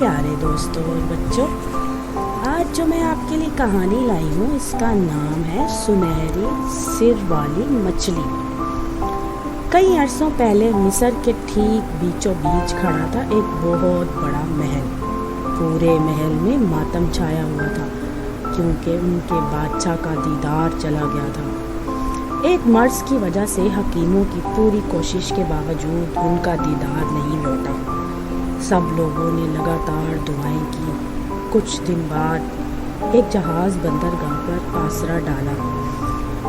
प्यारे दोस्तों और बच्चों, आज जो मैं आपके लिए कहानी लाई हूँ इसका नाम है सुनहरी सिर वाली मछली। कई अरसों पहले मिस्र के ठीक बीचों बीच खड़ा था एक बहुत बड़ा महल। पूरे महल में मातम छाया हुआ था क्योंकि उनके बादशाह का दीदार चला गया था। एक मर्ज की वजह से हकीमों की पूरी कोशिश के बावजूद उनका दीदार नहीं लौटा। सब लोगों ने लगातार दुआएं की। कुछ दिन बाद एक जहाज़ बंदरगाह पर आसरा डाला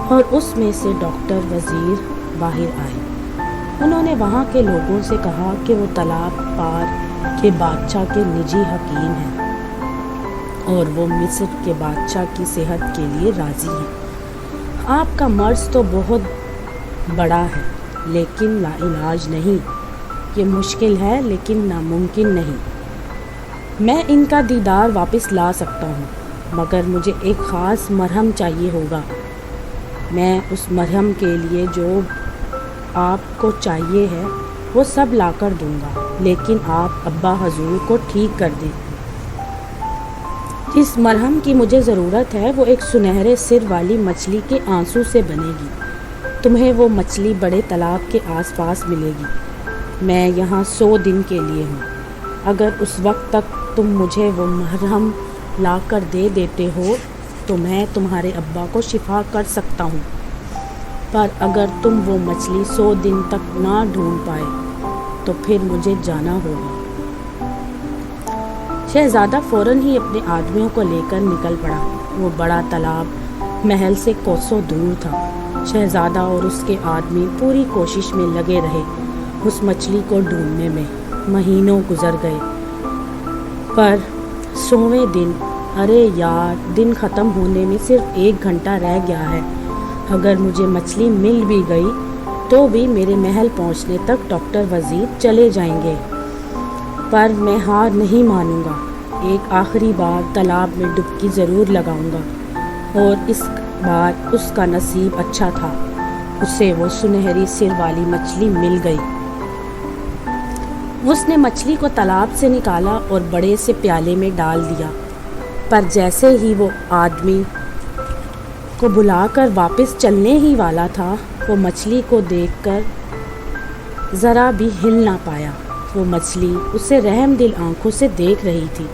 और उसमें से डॉक्टर वजीर बाहर आए। उन्होंने वहाँ के लोगों से कहा कि वो तालाब पार के बादशाह के निजी हकीम हैं और वो मिस्र के बादशाह की सेहत के लिए राज़ी हैं। आपका मर्ज तो बहुत बड़ा है लेकिन लाइलाज नहीं। ये मुश्किल है लेकिन नामुमकिन नहीं। मैं इनका दीदार वापस ला सकता हूँ मगर मुझे एक ख़ास मरहम चाहिए होगा। मैं उस मरहम के लिए जो आपको चाहिए है वो सब ला कर दूँगा, लेकिन आप अब्बा हजूर को ठीक कर दें। जिस मरहम की मुझे ज़रूरत है वो एक सुनहरे सिर वाली मछली के आंसू से बनेगी। तुम्हें वो मछली बड़े तालाब के आसपास मिलेगी। मैं यहाँ 100 दिन के लिए हूँ। अगर उस वक्त तक तुम मुझे वो मरहम ला कर दे देते हो तो मैं तुम्हारे अब्बा को शिफा कर सकता हूँ, पर अगर तुम वो मछली 100 दिन तक ना ढूंढ पाए तो फिर मुझे जाना होगा। शहजादा फ़ौरन ही अपने आदमियों को लेकर निकल पड़ा। वो बड़ा तालाब महल से कोसों दूर था। शहजादा और उसके आदमी पूरी कोशिश में लगे रहे उस मछली को ढूंढने में। महीनों गुजर गए पर 100वें दिन, अरे यार, दिन ख़त्म होने में सिर्फ 1 घंटा रह गया है। अगर मुझे मछली मिल भी गई तो भी मेरे महल पहुंचने तक डॉक्टर वजीर चले जाएंगे। पर मैं हार नहीं मानूंगा। एक आखिरी बार तालाब में डुबकी ज़रूर लगाऊंगा। और इस बार उसका नसीब अच्छा था। उसे वो सुनहरी सिर वाली मछली मिल गई। उसने मछली को तालाब से निकाला और बड़े से प्याले में डाल दिया। पर जैसे ही वो आदमी को बुलाकर वापस चलने ही वाला था, वो मछली को देखकर ज़रा भी हिल ना पाया। वो मछली उसे रहमदिल आंखों से देख रही थी।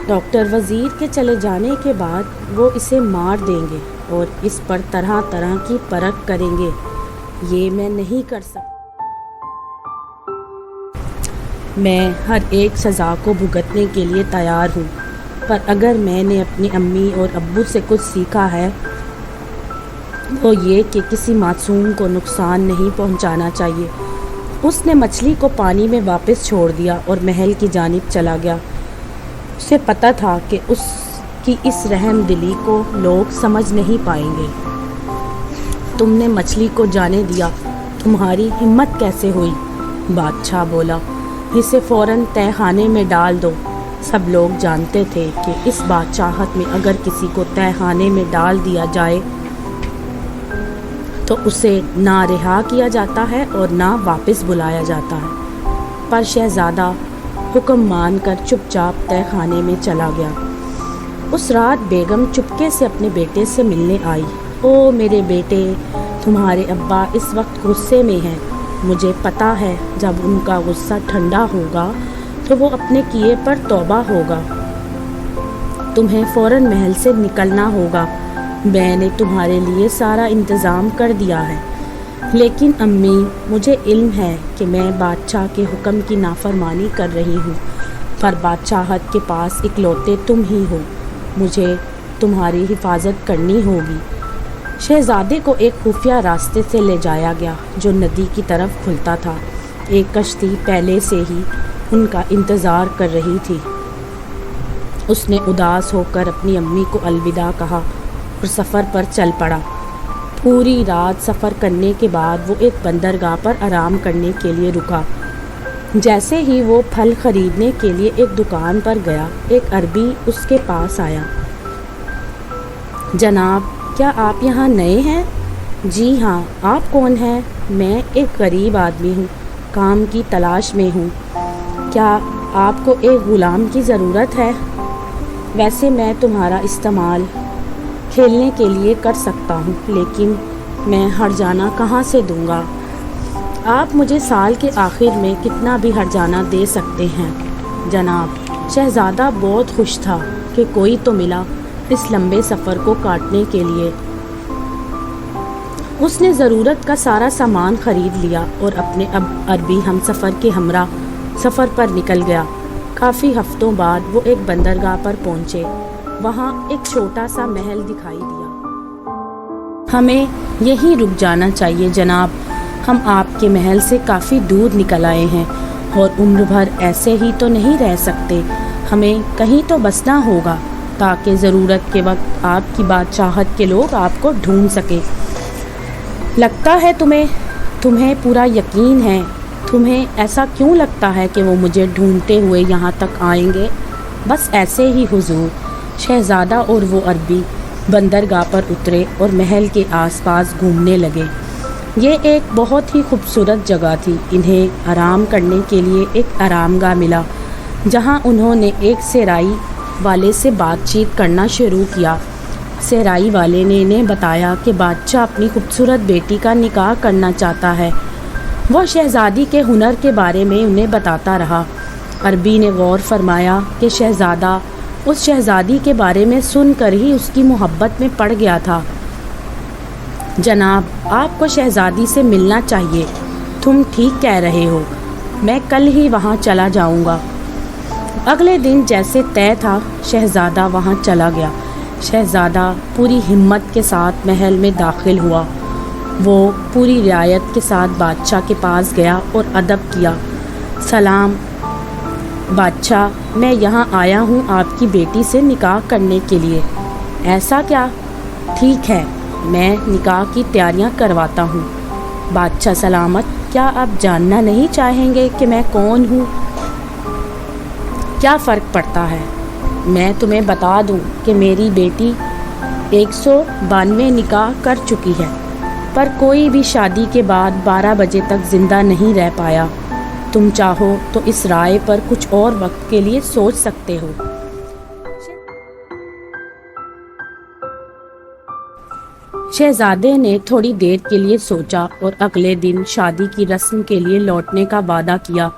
डॉक्टर वजीर के चले जाने के बाद वो इसे मार देंगे और इस पर तरह तरह की परख करेंगे। ये मैं नहीं कर सकता। मैं हर एक सज़ा को भुगतने के लिए तैयार हूँ, पर अगर मैंने अपनी अम्मी और अब्बू से कुछ सीखा है वो ये कि किसी मासूम को नुकसान नहीं पहुँचाना चाहिए। उसने मछली को पानी में वापस छोड़ दिया और महल की जानिब चला गया। उसे पता था कि उसकी इस रहम दिली को लोग समझ नहीं पाएंगे। तुमने मछली को जाने दिया, तुम्हारी हिम्मत कैसे हुई? बादशाह बोला, इसे फ़ौरन तहखाने में डाल दो। सब लोग जानते थे कि इस बादशाहत में अगर किसी को तहखाने में डाल दिया जाए तो उसे ना रिहा किया जाता है और ना वापस बुलाया जाता है। पर शहज़ादा हुक्म मानकर चुपचाप तहखाने में चला गया। उस रात बेगम चुपके से अपने बेटे से मिलने आई। ओ मेरे बेटे, तुम्हारे अब्बा इस वक्त गुस्से में हैं। मुझे पता है जब उनका गुस्सा ठंडा होगा तो वो अपने किए पर तौबा होगा। तुम्हें फ़ौरन महल से निकलना होगा। मैंने तुम्हारे लिए सारा इंतज़ाम कर दिया है। लेकिन अम्मी, मुझे इल्म है कि मैं बादशाह के हुक्म की नाफरमानी कर रही हूँ, पर बादशाहत के पास इकलौते तुम ही हो। मुझे तुम्हारी हिफाजत करनी होगी। शहजादे को एक खुफिया रास्ते से ले जाया गया जो नदी की तरफ खुलता था। एक कश्ती पहले से ही उनका इंतज़ार कर रही थी। उसने उदास होकर अपनी अम्मी को अलविदा कहा और सफ़र पर चल पड़ा। पूरी रात सफ़र करने के बाद वो एक बंदरगाह पर आराम करने के लिए रुका। जैसे ही वो फल ख़रीदने के लिए एक दुकान पर गया, एक अरबी उसके पास आया। जनाब, क्या आप यहाँ नए हैं? जी हाँ। आप कौन हैं? मैं एक गरीब आदमी हूँ, काम की तलाश में हूँ। क्या آپ کو ایک غلام کی ضرورت ہے؟ ویسے میں تمہارا استعمال کھیلنے کے لیے کر سکتا ہوں، لیکن میں ہرجانہ کہاں سے دوں گا؟ آپ مجھے سال کے آخر میں کتنا بھی ہرجانہ دے سکتے ہیں جناب۔ شہزادہ بہت خوش تھا کہ کوئی تو ملا اس لمبے سفر کو کاٹنے کے لیے۔ اس نے ضرورت کا سارا سامان خرید لیا اور اپنے عربی ہم سفر کے ہمراہ سفر پر نکل گیا۔ کافی ہفتوں بعد وہ ایک بندرگاہ پر پہنچے۔ وہاں ایک چھوٹا سا محل دکھائی دیا۔ ہمیں یہیں رک جانا چاہیے جناب، ہم آپ کے محل سے کافی دور نکل آئے ہیں اور عمر بھر ایسے ہی تو نہیں رہ سکتے، ہمیں کہیں تو بسنا ہوگا تاکہ ضرورت کے وقت آپ کی بادشاہت کے لوگ آپ کو ڈھونڈ سکیں۔ لگتا ہے تمہیں پورا یقین ہے؟ تمہیں ایسا کیوں لگتا ہے کہ وہ مجھے ڈھونڈتے ہوئے یہاں تک آئیں گے؟ بس ایسے ہی حضور۔ شہزادہ اور وہ عربی بندرگاہ پر اترے اور محل کے آس پاس گھومنے لگے۔ یہ ایک بہت ہی خوبصورت جگہ تھی۔ انہیں آرام کرنے کے لیے ایک آرام گاہ ملا جہاں انہوں نے ایک صحرائی والے سے بات چیت کرنا شروع کیا۔ صحرائی والے نے انہیں بتایا کہ بادشاہ اپنی خوبصورت بیٹی کا نکاح کرنا چاہتا ہے۔ وہ شہزادی کے ہنر کے بارے میں انہیں بتاتا رہا۔ عربی نے غور فرمایا کہ شہزادہ اس شہزادی کے بارے میں سن کر ہی اس کی محبت میں پڑ گیا تھا۔ جناب، آپ کو شہزادی سے ملنا چاہیے۔ تم ٹھیک کہہ رہے ہو، میں کل ہی وہاں چلا جاؤں گا۔ اگلے دن جیسے طے تھا شہزادہ وہاں چلا گیا۔ شہزادہ پوری ہمت کے ساتھ محل میں داخل ہوا۔ وہ پوری رعایت کے ساتھ بادشاہ کے پاس گیا اور ادب کیا۔ سلام بادشاہ، میں یہاں آیا ہوں آپ کی بیٹی سے نکاح کرنے کے لیے۔ ایسا کیا؟ ٹھیک ہے، میں نکاح کی تیاریاں کرواتا ہوں۔ بادشاہ سلامت، کیا آپ جاننا نہیں چاہیں گے کہ میں کون ہوں؟ کیا فرق پڑتا ہے؟ میں تمہیں بتا دوں کہ میری بیٹی 192 نکاح کر چکی ہے، پر کوئی بھی شادی کے بعد 12 بجے تک زندہ نہیں رہ پایا۔ تم چاہو تو اس رائے پر کچھ اور وقت کے لیے سوچ سکتے ہو۔ شہزادے نے تھوڑی دیر کے لیے سوچا اور اگلے دن شادی کی رسم کے لیے لوٹنے کا وعدہ کیا۔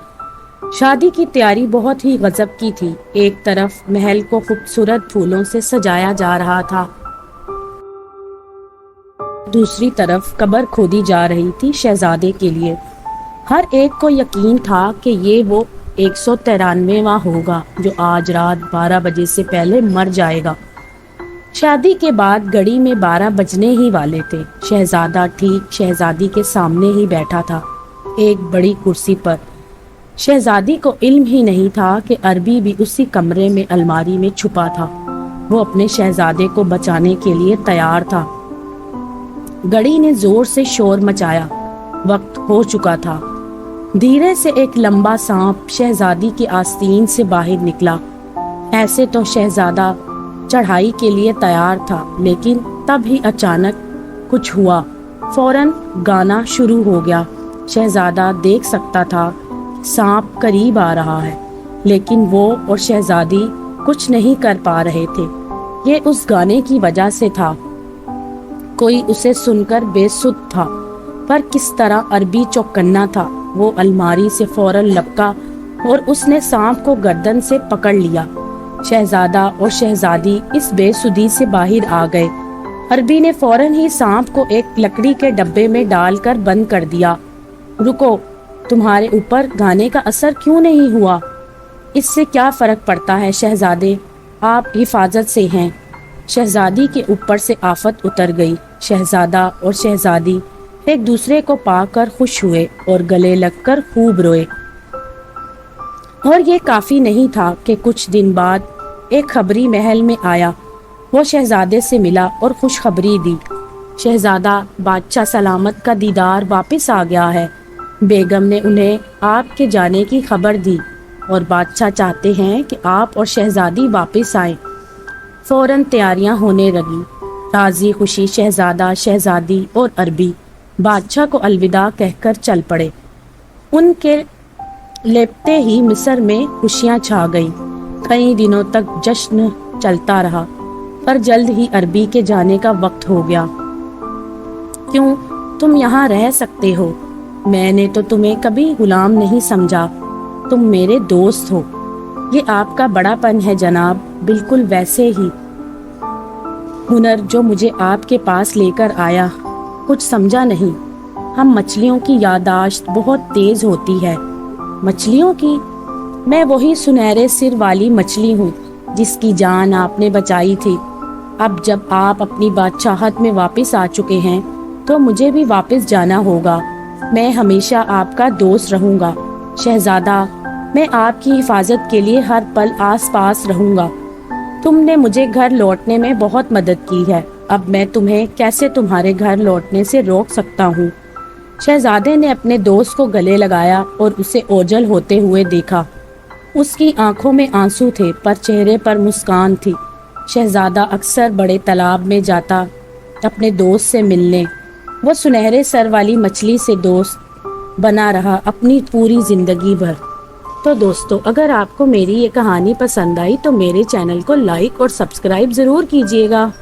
شادی کی تیاری بہت ہی غضب کی تھی۔ ایک طرف محل کو خوبصورت پھولوں سے سجایا جا رہا تھا، دوسری طرف قبر کھودی جا رہی تھی شہزادے کے لیے۔ ہر ایک کو یقین تھا کہ یہ وہ 193واں ہوگا جو آج رات 12 بجے سے پہلے مر جائے گا۔ شادی کے بعد گھڑی میں 12 بجنے ہی والے تھے۔ شہزادہ ٹھیک شہزادی کے سامنے ہی بیٹھا تھا، ایک بڑی کرسی پر۔ شہزادی کو علم ہی نہیں تھا کہ عربی بھی اسی کمرے میں الماری میں چھپا تھا۔ وہ اپنے شہزادے کو بچانے کے لیے تیار تھا۔ گھڑی نے زور سے شور مچایا، وقت ہو چکا تھا۔ دھیرے سے ایک لمبا سانپ شہزادی کی آستین سے باہر نکلا۔ ایسے تو شہزادہ چڑھائی کے لیے تیار تھا، لیکن تب ہی اچانک کچھ ہوا۔ فوراً گانا شروع ہو گیا۔ شہزادہ دیکھ سکتا تھا سانپ قریب آ رہا ہے، لیکن وہ اور شہزادی کچھ نہیں کر پا رہے تھے۔ یہ اس گانے کی وجہ سے تھا۔ کوئی اسے سن کر بے سدھ تھا، پر کس طرح عربی چوکنا تھا۔ وہ الماری سے فوراً لپکا اور اس نے سانپ کو گردن سے پکڑ لیا۔ شہزادہ اور شہزادی اس بے سدھی سے باہر آ گئے۔ عربی نے فوراً ہی سانپ کو ایک لکڑی کے ڈبے میں ڈال کر بند کر دیا۔ رکو، تمہارے اوپر گانے کا اثر کیوں نہیں ہوا؟ اس سے کیا فرق پڑتا ہے شہزادے، آپ حفاظت سے ہیں۔ شہزادی کے اوپر سے آفت اتر گئی۔ شہزادہ اور شہزادی ایک دوسرے کو پا کر خوش ہوئے اور گلے لگ کر خوب روئے۔ اور یہ کافی نہیں تھا کہ کچھ دن بعد ایک خبری محل میں آیا۔ وہ شہزادے سے ملا اور خوشخبری دی۔ شہزادہ بادشاہ سلامت کا دیدار واپس آ گیا ہے۔ بیگم نے انہیں آپ کے جانے کی خبر دی اور بادشاہ چاہتے ہیں کہ آپ اور شہزادی واپس آئیں۔ فوراً تیاریاں ہونے لگیں۔ راضی خوشی شہزادہ، شہزادی اور عربی بادشاہ کو الوداع کہہ کر چل پڑے۔ ان کے लेपते ही मिस्र में खुशियां छा गई। कई दिनों तक जश्न चलता रहा, पर जल्द ही अरबी के जाने का वक्त हो गया। क्यों, तुम यहाँ रह सकते हो। मैंने तो तुम्हें कभी गुलाम नहीं समझा, तुम मेरे दोस्त हो। ये आपका बड़ापन है जनाब, बिल्कुल वैसे ही हुनर जो मुझे आपके पास लेकर आया। कुछ समझा नहीं। हम मछलियों की याददाश्त बहुत तेज होती है। मछलियों की? मैं वही सुनहरे सिर वाली मछली हूँ जिसकी जान आपने बचाई थी। अब जब आप अपनी बादशाहत में वापस आ चुके हैं तो मुझे भी वापस जाना होगा। मैं हमेशा आपका दोस्त रहूंगा शहजादा। मैं आपकी हिफाजत के लिए हर पल आस पास रहूंगा। तुमने मुझे घर लौटने में बहुत मदद की है, अब मैं तुम्हें कैसे तुम्हारे घर लौटने से रोक सकता हूँ। शहजादे ने अपने दोस्त को गले लगाया और उसे ओझल होते हुए देखा। उसकी आंखों में आंसू थे पर चेहरे पर मुस्कान थी। शहजादा अक्सर बड़े तालाब में जाता अपने दोस्त से मिलने। वो सुनहरे सर वाली मछली से दोस्त बना रहा अपनी पूरी जिंदगी भर। तो दोस्तों, अगर आपको मेरी ये कहानी पसंद आई तो मेरे चैनल को लाइक और सब्सक्राइब ज़रूर कीजिएगा।